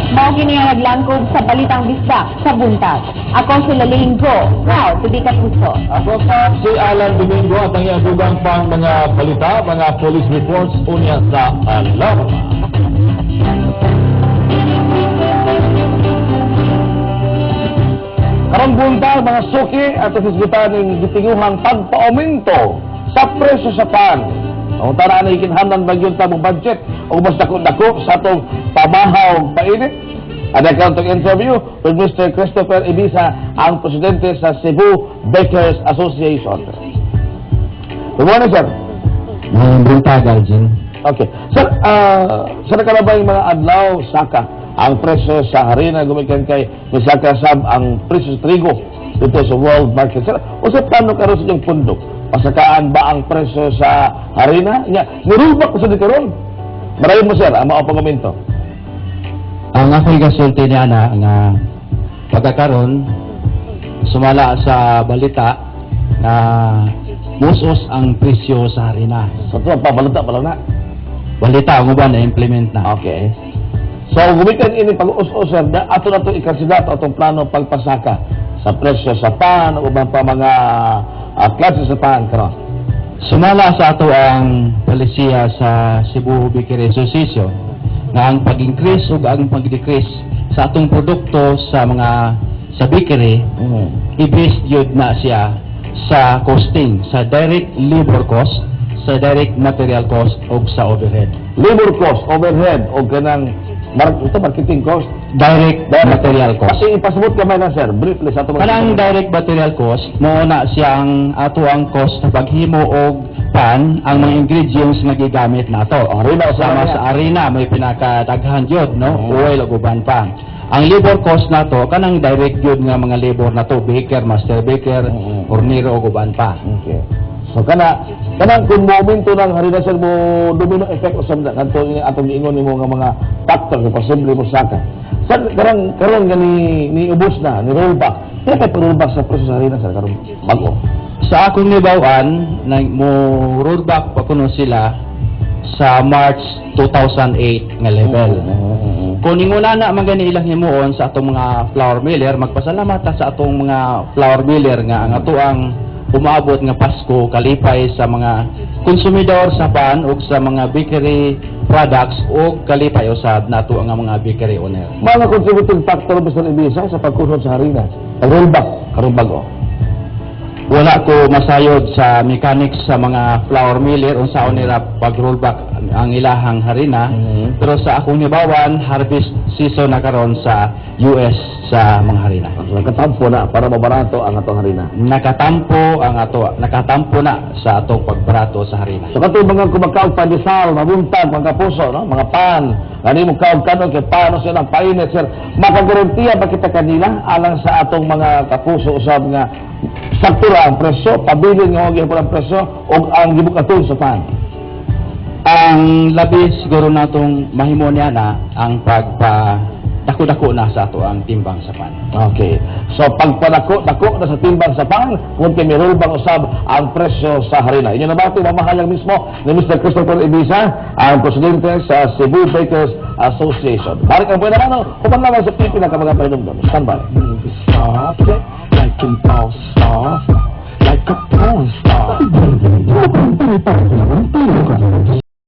Mao kini nga naglangkod sa balitang bisdak sa buntag. Ako si Lalinggo, proud to be Kapuso. Ako pa si Alan Domingo at ang iadugang pang mga balita, mga police reports unya sa alarma. Karong buntag, mga suki at isisgutan ng gitinguhang pagpa-aumento sa presyo sa pan. Ang tara na ikinhanan bagyon tamong budget o mas dako-dako sa atong pamahaw painit. At akong interview with Mr. Christopher Ibiza, ang presidente sa Cebu Bakers Association. Good morning, sir. Ngayong buntag, Algin. Okay. Sir, saan ka na ba yung mga adlaw, saka, ang presyo sa harina, gumikan kay Misaka Sab, ang presyo sa trigo dito sa world market. Sir, o sa paano karon sa inyong pundok? Pasakaan ba ang presyo sa harina? Nirubak ko sa dikaroon. Marayon mo, sir, ang mga pangumento. Ang ako'y gasulti niya na nga pagkakaroon sumala sa balita na musos ang presyo sa harina. So, ito, pabalita pala na. Balita, mo ba na-implement na? Okay. So, gumikan ini pag-us-us, sir, ato na ito ikansidato atong plano pagpasaka sa presyo sa pan, o ba pa mga klase sa pan, karon. Sumala sa ato ang palisiya sa Cebu Bakery Association nga ang pag-increase o ang pag-decrease sa atong produkto sa bakery, i-based yun na siya sa costing, sa direct labor cost, sa direct material cost o sa overhead. Labor cost, overhead, o ganang marketing cost, Direct material cost. Kasi ipasabot kamay na, sir, briefly sa ito. Kanang direct material cost, muna siyang ato ang cost sa paghimo og pan, ang mga ingredients nga gigamit nato. Harina Sama sa harina may pinakadaghan yun, no? Oil ug uban pa. Ang labor cost nato kanang direct yun nga mga labor nato, baker, master baker, hornero ug uban pa. Okay. So kanang kung momento ng harina, sir, mo domino effect o sa kanto atong giingon nimo nga mga factor nga posible mo saka. Sir, karon ni ubos na, ni rollback. Kaya kay rollback sa presyo sa harina, sir, karon bago. Sa akong nibawan, mo rollback pa kuno sila sa March 2008 nga level. Kung inguna na magani ilang himuon sa atong mga flour miller, magpasalamat ta sa atong mga flour miller nga ang ato ang umaabot nga Pasko kalipay sa mga konsumidor sa pan ug sa mga bakery products ug kalipay usab nato ang mga bakery owner. Mga contributing factor Mr. Ibiza sa pagkusod sa harina, rollback karon bago. Wala ko masayod sa mechanics sa mga flour miller unsa nila pag rollback ang ilahang harina, pero sa akong nibawan harvest season na karon sa US sa mga harina. Nakatampo na para mabarato ang atong harina. Nakatampo na sa atong pagbarato sa harina. So kato mga kumakaog pandesal, mabuntag, mga kapuso, no? Mga pan, gani mo kaog kanon kay paano sila painit, sir. Makagarantiya ba kita kanila alang sa atong mga kapuso usab nga sakto ra ang presyo, pabilin nga og ang presyo og ang gibukatol sa pan. Ang labis siguro natong mahimo niya na ang dako-dako na sa ato ang timbang sa pan. Okay. So pagpadako na sa timbang sa pan, kung kay may rollback usab ang presyo sa harina. Inyo na ba ito mamahalang mismo ni Mr. Christopher Ibiza, ang presidente sa Cebu Bakers Association. Balik ang buhay naman, kuman naman sa pipi na kamagapay nung stand by. Soft, like a boss soft, like a porn star.